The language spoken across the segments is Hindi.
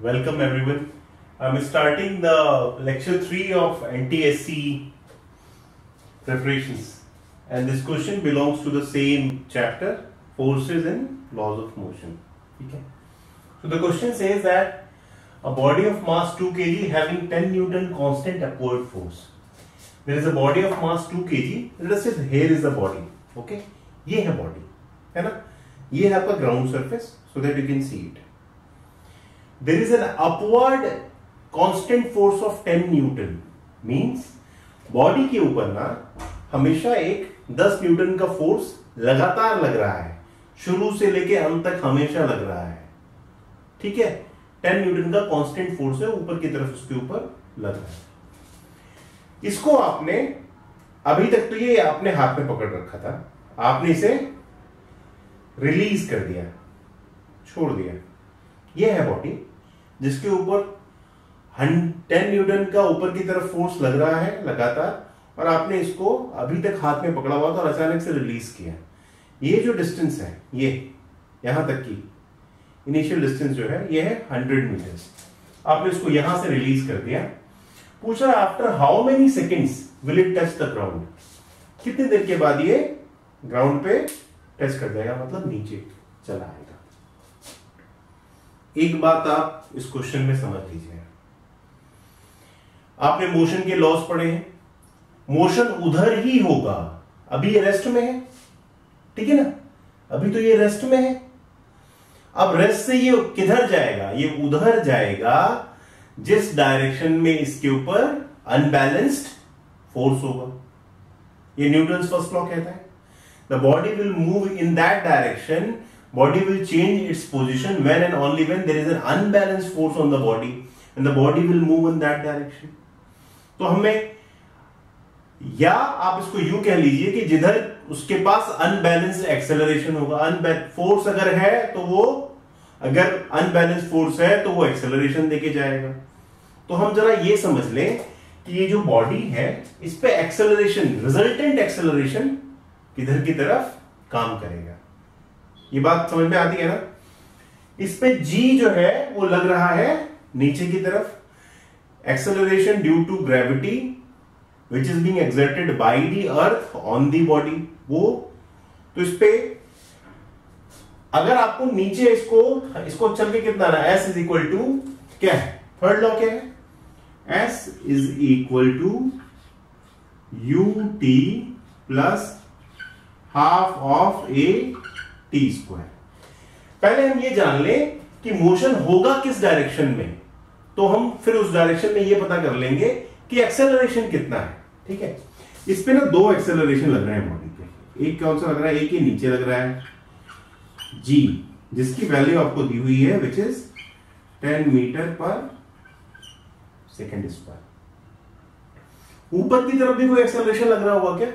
Welcome everyone. I'm starting the lecture 3 of NTSC preparations, and this question belongs to the same chapter, forces and laws of motion. Okay. So the question says that a body of mass 2 kg having 10 Newton constant upward force. There is a body of mass 2 kg. Let us say here is the body. Okay. ये है body, है ना? ये है आपका ground surface, so that you can see it. There is an upward constant force of 10 Newton. Means body के ऊपर ना हमेशा एक 10 न्यूटन का फोर्स लगातार लग रहा है, शुरू से लेके अंत तक हमेशा लग रहा है. ठीक है, 10 न्यूटन का कांस्टेंट फोर्स है, ऊपर की तरफ उसके ऊपर लग रहा है. इसको आपने अभी तक तो ये आपने हाथ में पकड़ रखा था, आपने इसे रिलीज कर दिया, छोड़ दिया. ये है बॉडी जिसके ऊपर 10 न्यूटन का ऊपर की तरफ फोर्स लग रहा है लगातार, और आपने इसको अभी तक हाथ में पकड़ा हुआ था और अचानक से रिलीज किया. ये जो डिस्टेंस है, ये यहां तक की इनिशियल डिस्टेंस जो है ये है 100 मीटर्स. आपने इसको यहां से रिलीज कर दिया. पूछा after how many seconds will it touch the ground. कितनी देर के बाद ये ग्राउंड पे टच कर जाएगा, मतलब नीचे चला आएगा. एक बात आप इस क्वेश्चन में समझ लीजिए. आपने मोशन के लॉस पढ़े हैं. मोशन उधर ही होगा. अभी ये रेस्ट में है, ठीक है ना, अभी तो ये रेस्ट में है. अब रेस्ट से ये किधर जाएगा? ये उधर जाएगा जिस डायरेक्शन में इसके ऊपर अनबैलेंस्ड फोर्स होगा. ये न्यूटन्स फर्स्ट लॉ कहता है, the body will move in that direction. Body will change its position when and only when there is an unbalanced force on the body, and the body will move in that direction. तो हमें, या आप इसको यूं कह लीजिए कि जिधर उसके पास अनबैलेंस्ड एक्सेलरेशन होगा, फोर्स अगर है तो वो, अगर अनबैलेंस्ड फोर्स है तो वो एक्सेलरेशन देके जाएगा. तो हम जरा ये समझ लें कि ये जो बॉडी है इस पे एक्सेलरेशन, रिजल्टेंट एक्सेलरेशन किधर की तरफ काम करेगा. ये बात समझ में आती है ना. इस पे G जो है वो लग रहा है नीचे की तरफ. Acceleration due to gravity which is being exerted by the earth on the body. वो तो इस पे अगर आपको नीचे इसको चल के कितना ना, S इज इक्वल टू क्या है, थर्ड लॉ क्या है, S is equal to ut plus half of a T square. पहले हम ये जान लें कि मोशन होगा किस डायरेक्शन में, तो हम फिर उस डायरेक्शन में ये पता कर लेंगे कि एक्सेलरेशन कितना है. ठीक है, इस पे ना दो एक्सेलरेशन लग रहे हैं बॉडी पे. एक कौन सा लग रहा है, एक ही नीचे लग रहा है G, जिसकी वैल्यू आपको दी हुई है विच इज 10 मीटर पर सेकेंड स्क्वायर. ऊपर की तरफ भी कोई एक्सेलरेशन लग रहा होगा क्या?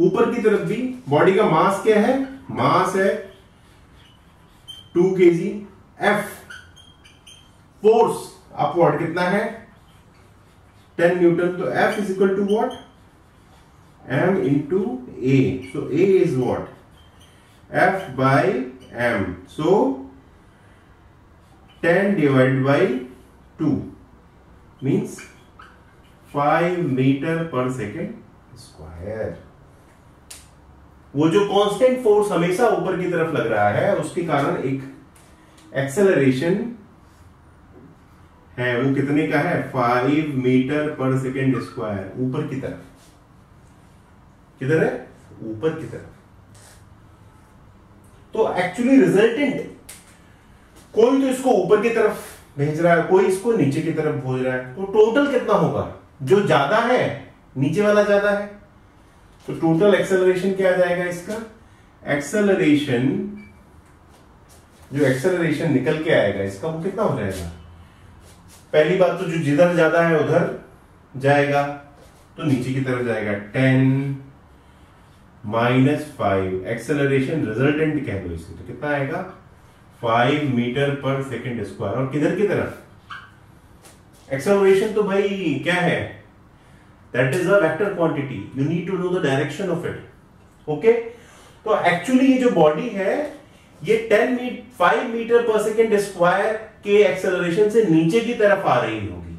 ऊपर की तरफ भी बॉडी का मास क्या है, मास है 2 kg. F फोर्स अपवर्ड कितना है, 10 न्यूटन. तो F is equal to what, M into A. So A is what, F by M. So 10 divide by 2 means 5 metre पर सेकेंड स्क्वायर. वो जो कांस्टेंट फोर्स हमेशा ऊपर की तरफ लग रहा है उसके कारण एक एक्सेलरेशन है, वो कितने का है, 5 मीटर पर सेकेंड स्क्वायर ऊपर की तरफ. किधर है, ऊपर की तरफ. तो एक्चुअली रिजल्टेंट, कोई तो इसको ऊपर की तरफ भेज रहा है, कोई इसको नीचे की तरफ भेज रहा है. तो टोटल कितना होगा, जो ज्यादा है नीचे वाला ज्यादा है. तो टोटल एक्सेलरेशन क्या आ जाएगा इसका, एक्सेलरेशन, जो एक्सेलरेशन निकल के आएगा इसका वो कितना हो जाएगा. पहली बात तो जो जिधर ज्यादा है उधर जाएगा, तो नीचे की तरफ जाएगा. 10 माइनस 5 एक्सेलरेशन रिजल्टेंट कह दो इसे, तो कितना आएगा 5 मीटर पर सेकेंड स्क्वायर. और किधर की तरफ एक्सेलरेशन, तो भाई क्या है, that is a vector quantity, you need to know the direction of it. okay, तो एक्चुअली ये जो बॉडी है ये 5 मीटर पर सेकेंड स्क्वायर के एक्सेलरेशन से नीचे की तरफ आ रही होगी।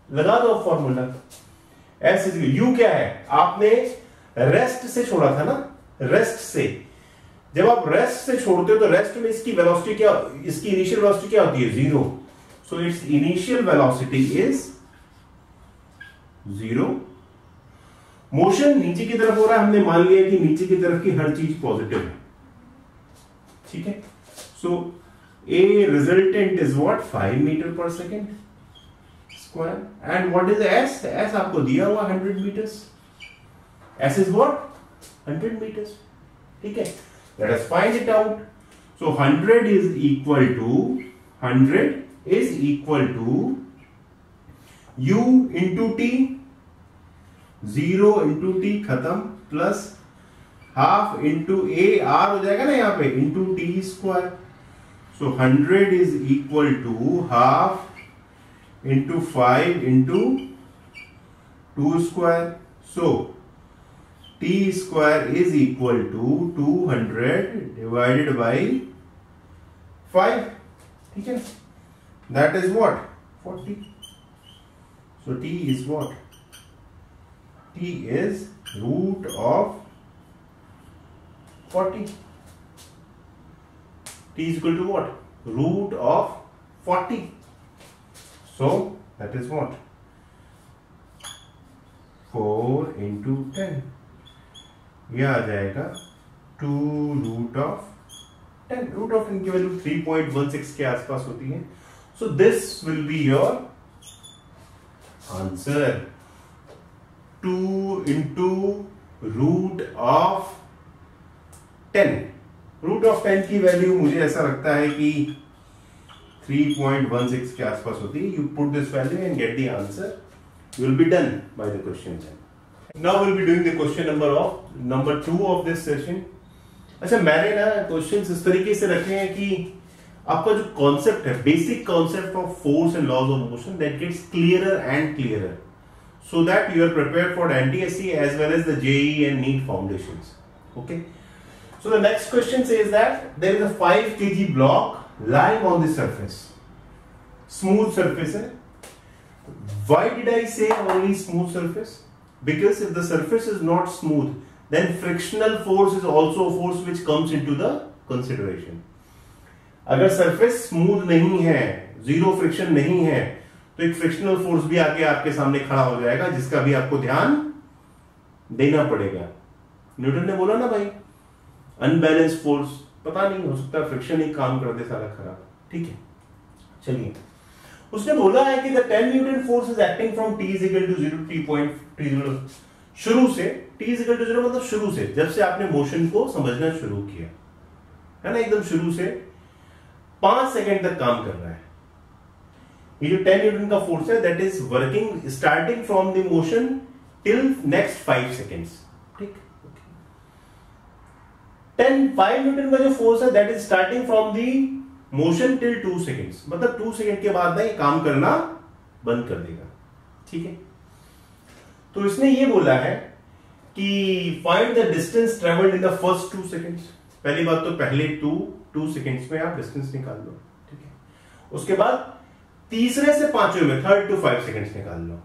लगा दो फॉर्मूला, एस इज यू क्या है, आपने रेस्ट से छोड़ा था ना, रेस्ट से। जब आप रेस्ट से छोड़ते हो तो रेस्ट में इसकी वेलोसिटी क्या, इसकी इनिशियल वेलोसिटी क्या होती है, 0। So it's initial velocity is 0। Motion नीचे की तरफ हो रहा है, हमने मान लिया कि नीचे की तरफ की हर चीज पॉजिटिव है, ठीक है। So a resultant is what, 5 metre पर second square. And what is S, S आपको दिया हुआ 100 metres, S is what 100 metres, ठीक है। Let us find it out. So 100 is equal to u into t, 0 into t खत्म, प्लस हाफ इंटू ए, आर हो जाएगा ना यहाँ पे, into t square. So 100 is equal to half into 5 into 2 square. So T square is equal to 200 divided by 5, ठीक है। That is what 40। So T is what, T is root of 40. T is equal to what? Root of 40. So that is what? 4 into 10. यह आ जाएगा 2 root of 10. Root of 10 की वैल्यू 3.16 के आसपास होती है. So this will be your answer. 2 into root of 10. Root of 10 की वैल्यू मुझे ऐसा लगता है कि 3.16 के आसपास होती है. You put this value and get the answer. You will be done by the question. Now will be doing the question number 2 of this session. अच्छा, मैंने ना क्वेश्चंस इस तरीके से रखे हैं कि आपका जो कॉन्सेप्ट है, basic concept of force and laws of motion, that gets clearer and clearer, so that you are prepared for NTSC as well as the JEE and NEET foundations. Okay. So the next question says that there is a 5 kg block lying on the surface. Smooth surface है. Why did I say only smooth surface? Because if the surface is not smooth, then frictional force is also a force which comes into the consideration. अगर surface smooth नहीं है, zero friction नहीं है, तो एक फ्रिक्शनल फोर्स भी आके आपके सामने खड़ा हो जाएगा, जिसका भी आपको ध्यान देना पड़ेगा. न्यूटन ने बोला ना भाई, अनबैलेंस फोर्स, पता नहीं, हो सकता है फ्रिक्शन ही काम कर दे सारा खराब. ठीक है, चलिए. उसने बोला है कि the 10 newton force is acting from t is equal to 0 t.0. शुरू से t इज इक्वल टू 0 मतलब शुरू से, जब से आपने मोशन को समझना शुरू किया है ना, एकदम शुरू से 5 सेकंड तक काम कर रहा है. ये जो 10 न्यूटन का फोर्स है, that is working starting from the motion till next 5 seconds. ठीक, 5 न्यूटन का जो फोर्स है, that is starting from the motion till 2 seconds. मतलब 2 सेकेंड के बाद ना ये काम करना बंद कर देगा. ठीक है, तो इसने ये बोला है कि find the distance travelled in the first 2 seconds. पहली बात तो पहले 2 सेकेंड्स में आप डिस्टेंस निकाल लो. ठीक है, उसके बाद तीसरे से पांचवें में 3rd to 5 सेकेंड्स निकाल लो.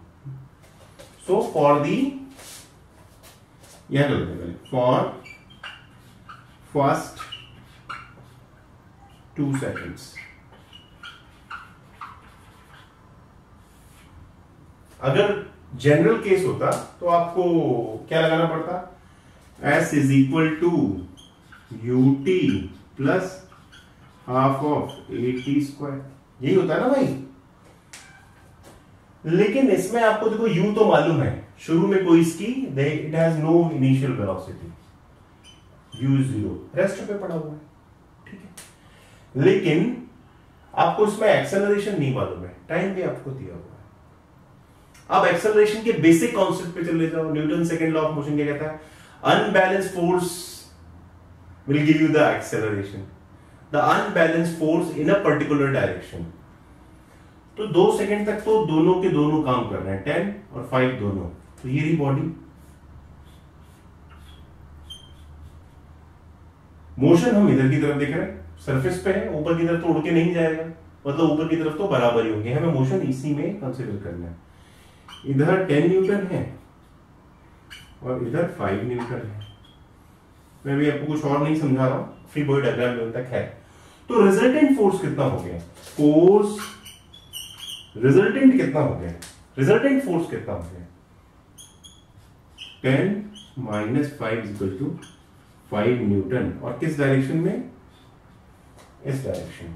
So for the, for first 2 seconds, अगर जनरल केस होता तो आपको क्या लगाना पड़ता, S is equal to ut plus half of at square. यही होता है ना भाई. लेकिन इसमें आपको देखो u तो मालूम है, शुरू में कोई इसकी, it has no initial velocity, u is 0, rest पे पड़ा हुआ है. ठीक है, लेकिन आपको इसमें एक्सेलरेशन नहीं मालूम है, टाइम भी आपको दिया हुआ है. अब एक्सेलरेशन के बेसिक कॉन्सेप्ट पे चले जाओ. Newton second law of motion क्या कहता है, unbalance force will give you the acceleration, the unbalance force in a particular direction. तो 2 सेकंड तक तो दोनों के दोनों काम कर रहे हैं, 10 और 5 दोनों. तो ये रही बॉडी, मोशन हम इधर की तरफ देख रहे हैं. सरफेस पे है, ऊपर की तरफ तो उड़ के नहीं जाएगा, मतलब ऊपर की तरफ तो बराबर ही होंगे, हमें मोशन इसी में कंसीडर करना है। इधर 10 न्यूटन है और इधर 5 न्यूटन है। मैं भी आपको कुछ और नहीं समझा रहा हूं, फ्री बॉडी डायग्राम में तक है। तो रिजल्टेंट फोर्स कितना हो गया, फोर्स रिजल्टेंट कितना हो गया, रिजल्टेंट फोर्स कितना हो गया, 10 - 5 = 5 न्यूटन। और किस डायरेक्शन में, इस डायरेक्शन में।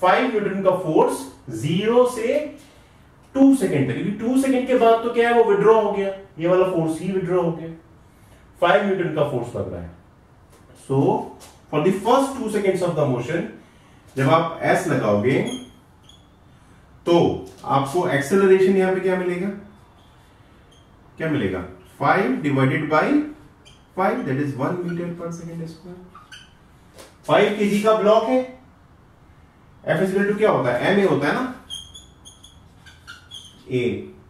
5 न्यूटन का फोर्स 0 से 2 सेकेंड तक, क्योंकि 2 सेकेंड के बाद तो क्या है, वो विड्रॉ हो गया, ये वाला फोर्स ही विड्रॉ हो गया। 5 न्यूटन का फोर्स लग रहा है। So for the first 2 seconds of the motion, जब आप S लगाओगे तो आपको एक्सेलरेशन यहां पे क्या मिलेगा, क्या मिलेगा, 5 / 5, दैट इज 1 मीटर/सेकंड²। 5 kg का ब्लॉक है, F = क्या होता है, ma होता है ना, a,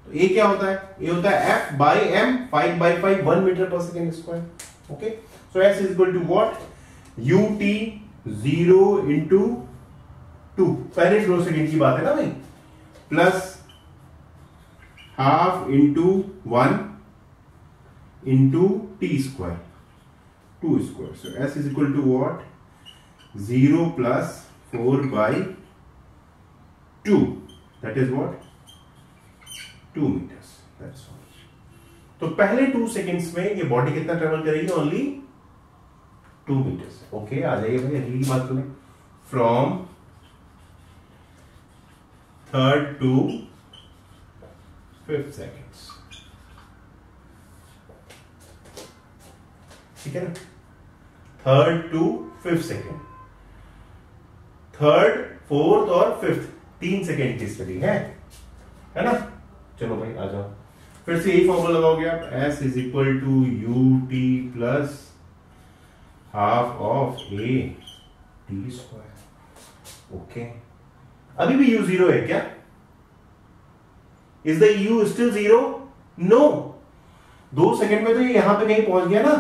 तो a क्या होता है, a होता है F/m, 5/5, 1 metre per second square. Okay, so S = what, ut 0 × 2, पहले फ्लो सेकेंड की बात है ना भाई, plus ½ × 1 × t², 2²। so S = what, 0 + 4/2, that is what, 2 meters, that's all। तो पहले 2 सेकेंड्स में ये बॉडी कितना ट्रेवल करेगी, ओनली 2 meters। ओके, आ जाइए भाई अगली की बात सुने। From 3rd to 5th seconds, ठीक है ना, 3rd to 5th second, 3rd, 4th और 5th 3 सेकेंड की स्टडी है ना। चलो भाई आ जाओ, फिर से यही फॉर्मूला लगाओगे आप, S = ut + ½ of a t²। Okay, अभी भी u 0 है क्या, is the u still 0, no. 2 second में तो ये यहां पे कहीं पहुंच गया ना,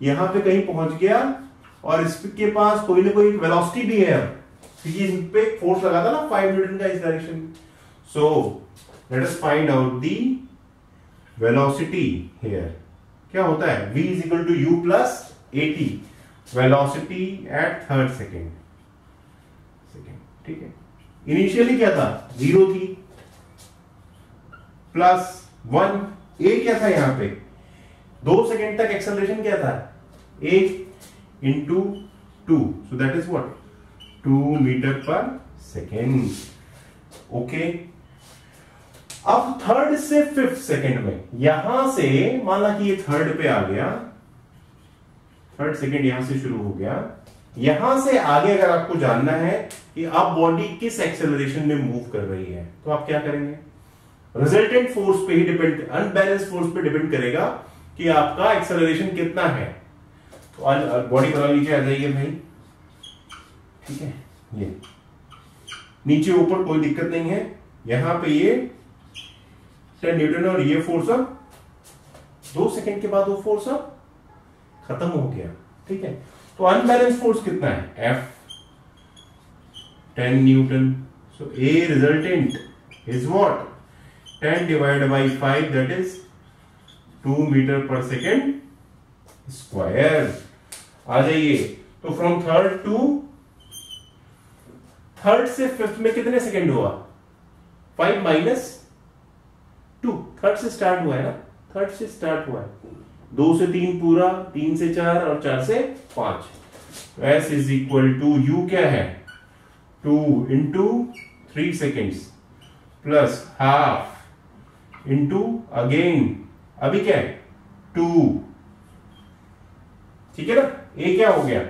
यहां पे कहीं पहुंच गया, और इसके पास कोई ना कोई वेलोसिटी भी है, क्योंकि इन पे फोर्स लगा था ना 5 न्यूटन का इस डायरेक्शन में। So let us find out the velocity here. क्या होता है, v = u + at, velocity at 3rd second, ठीक है। इनिशियली क्या था, 0 थी, +1, a क्या था यहां पे, 2 सेकेंड तक एक्सेलरेशन क्या था, a × 2, so that is what, 2 मीटर/सेकेंड। Okay, अब 3rd से 5th सेकेंड में, यहां से मान ला कि ये 3rd पे आ गया, 3rd सेकेंड यहां से शुरू हो गया, यहां से आगे अगर आपको जानना है कि अब बॉडी किस एक्सेलरेशन में मूव कर रही है, तो आप क्या करेंगे, रिजल्टेंट फोर्स पे ही डिपेंड, अनबैलेंस फोर्स पे डिपेंड करेगा कि आपका एक्सेलरेशन कितना है। तो बॉडी बना लीजिए, आ जाइए भाई, ठीक है, ये नीचे ऊपर कोई दिक्कत नहीं है, यहां पे ये 10 न्यूटन और ये फोर्स अब 2 सेकेंड के बाद वो फोर्स अब खत्म हो गया, ठीक है। तो अनबैलेंस फोर्स कितना है, F 10 Newton, so A resultant is what, 10 / 5, that is 2 मीटर/सेकेंड²। आ जाइए, तो फ्रॉम 3rd to 3rd से 5th में कितने सेकेंड हुआ, 5 - 2, 3rd से स्टार्ट हुआ है ना, 3rd से स्टार्ट हुआ है, 2 से 3 पूरा, 3 से 4 और 4 से 5। S = u क्या है, 2 × 3 seconds + ½ × अगेन, अभी क्या है 2, ठीक है ना, A क्या हो गया,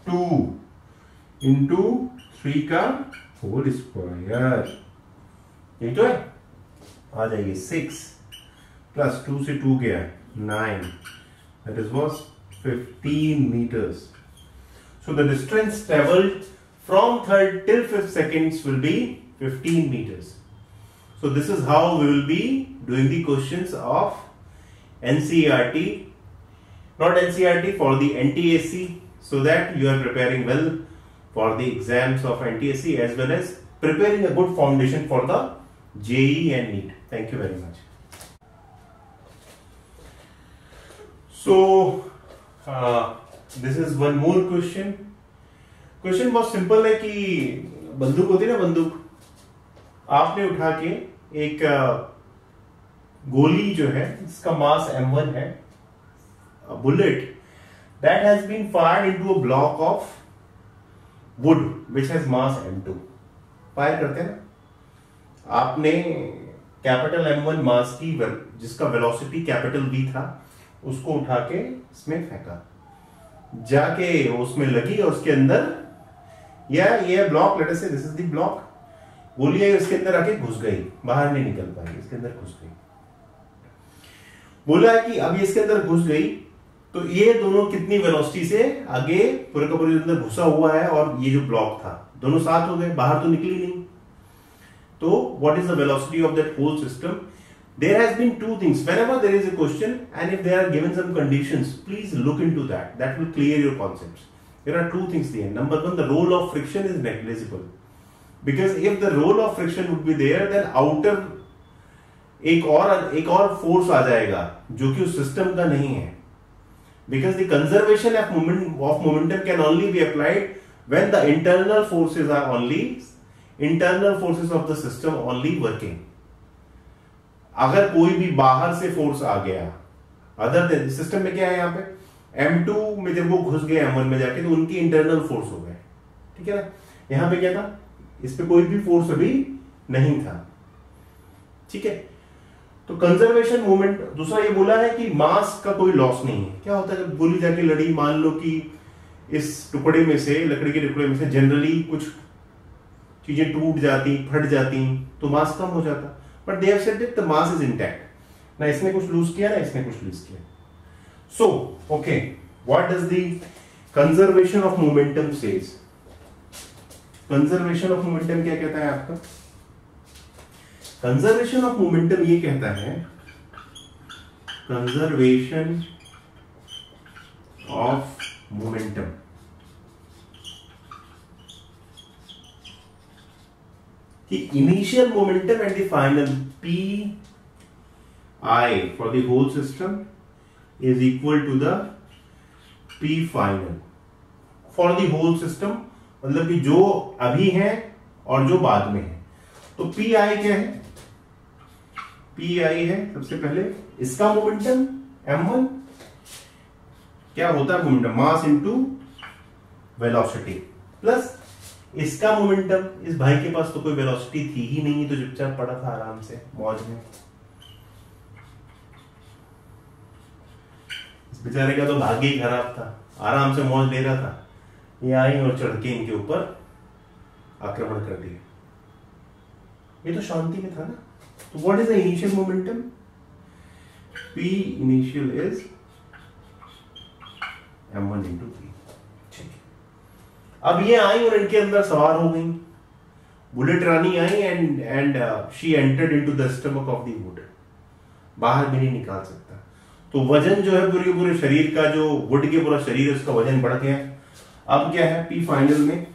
2 × 3 का होल स्क्वायर, यही तो है। आ जाइए 6 + 2 से 2 गया 9, that is was 15 meters। So the distance traveled from 3rd till 5th seconds will be 15 meters। So this is how we will be doing the questions of NCERT, not NCERT, for the NTSC, so that you are preparing well for the exams of NTSC as well as preparing a good foundation for the JEE and NEET. Thank you very much. So this is one more question. Question बहुत सिंपल है कि बंदूक होती है ना, बंदूक आपने उठा के एक गोली जो है इसका मास m1 है, bullet that has been fired into a block of wood which has mass m2. Fire करते हैं ना आपने, कैपिटल m1 मास की जिसका वेलोसिटी कैपिटल v था उसको उठा के इसमें फेंका, जाके उसमें लगी और उसके अंदर ये ब्लॉक, लेट अस से दिस इज द ब्लॉक, गोली आई उसके अंदर आके घुस गई, बाहर नहीं निकल पाई, इसके अंदर घुस गई। बोला है कि अब इसके अंदर घुस गई तो ये दोनों कितनी वेलोसिटी से आगे पूरे का पूरे अंदर घुसा हुआ है और ये जो ब्लॉक था दोनों साथ हो गए, बाहर तो निकली नहीं। तो what is the velocity of that whole system? There has been two things. Whenever there is a question and if there are given some conditions, please look into that. That will clear your concepts. There are two things there. Number one, the role of friction is negligible. Because if the role of friction would be there, then outer एक और फोर्स आ जाएगा जो कि उस सिस्टम का नहीं है। Because the conservation of momentum can only be applied when the internal forces of the system only working. अगर कोई भी बाहर से फोर्स आ गया, अदर देन सिस्टम में क्या है, यहाँ पे M2 में जब वो घुस गए M1 में जाके तो उनकी इंटरनल फोर्स हो गए, ठीक है ना। यहाँ पे क्या था, इस पे कोई भी फोर्स अभी नहीं था, ठीक है। तो कंजर्वेशन मूवमेंट, दूसरा ये बोला है कि मास का कोई लॉस नहीं है। क्या होता है जब गोली जाके लड़ी, मान लो कि इस टुकड़े में से, लकड़ी के टुकड़े में से जनरली कुछ चीजें टूट जाती, फट जाती, तो मास कम हो जाता, but they have said that the mass is intact. ना इसने कुछ लूज किया ना इसने कुछ लूज किया। So okay, what does the conservation of momentum says? Conservation of momentum क्या कहता है आपका? कंजर्वेशन ऑफ मोमेंटम ये कहता है, कंजर्वेशन ऑफ मोमेंटम कि initial momentum and the final P I for the whole system is equal to the P final for the whole system, मतलब कि जो अभी है और जो बाद में है। तो पी आई क्या है? पी आई है सबसे पहले इसका मोमेंटम m1, क्या होता है momentum, mass into velocity, plus इसका मोमेंटम, इस भाई के पास तो कोई वेलोसिटी थी ही नहीं, तो चुपचाप पड़ा था आराम से मौज में। इस बेचारे का तो भाग्य ही खराब था, आराम से मौज ले रहा था, ये आई और चढ़ के इनके ऊपर आक्रमण कर दिया। ये तो शांति में था ना। तो what is the initial momentum? P initial is m1 into p। ठीक है, अब ये आई और इनके अंदर सवार हो गई, bullet Rani I and she entered into the stomach of the wood, बाहर भी नहीं निकाल सकता। तो वजन जो है पूरे शरीर का, जो वुड के पूरा शरीर है उसका वजन बढ़ गया। अब क्या है P फाइनल में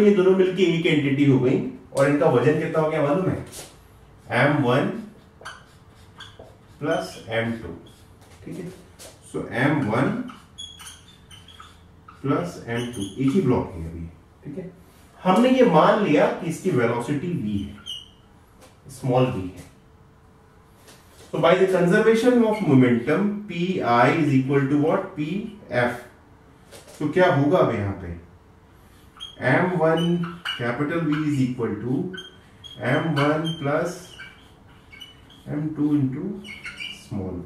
ये दोनों मिलके एक एंटिटी हो गई और इनका वजन कितना हो गया मालूम है? m1 प्लस m2, ठीक है। सो m1 प्लस m2 एक ही ब्लॉक है अभी, ठीक है। हमने ये मान लिया कि इसकी वेलोसिटी v है, स्मॉल v है। So by the conservation of momentum, Pi is equal to what? Pf। तो क्या होगा अब यहाँ पे? M1 capital V is equal to M1 plus M2 into small v.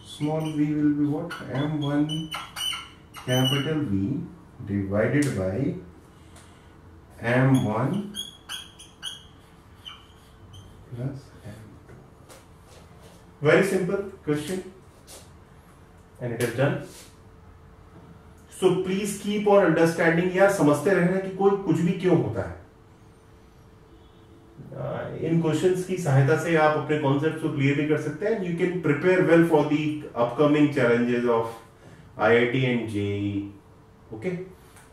Small v will be what? M1 capital V divided by M1 plus M2. Very simple question and it is done. So please keep on understanding, या समझते रहना कि कोई कुछ भी क्यों होता है। इन क्वेश्चंस की सहायता से आप अपने कॉन्सेप्ट्स को क्लियर भी कर सकते हैं। You can prepare well for the upcoming challenges of IIT and JEE. Okay,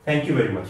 thank you very much.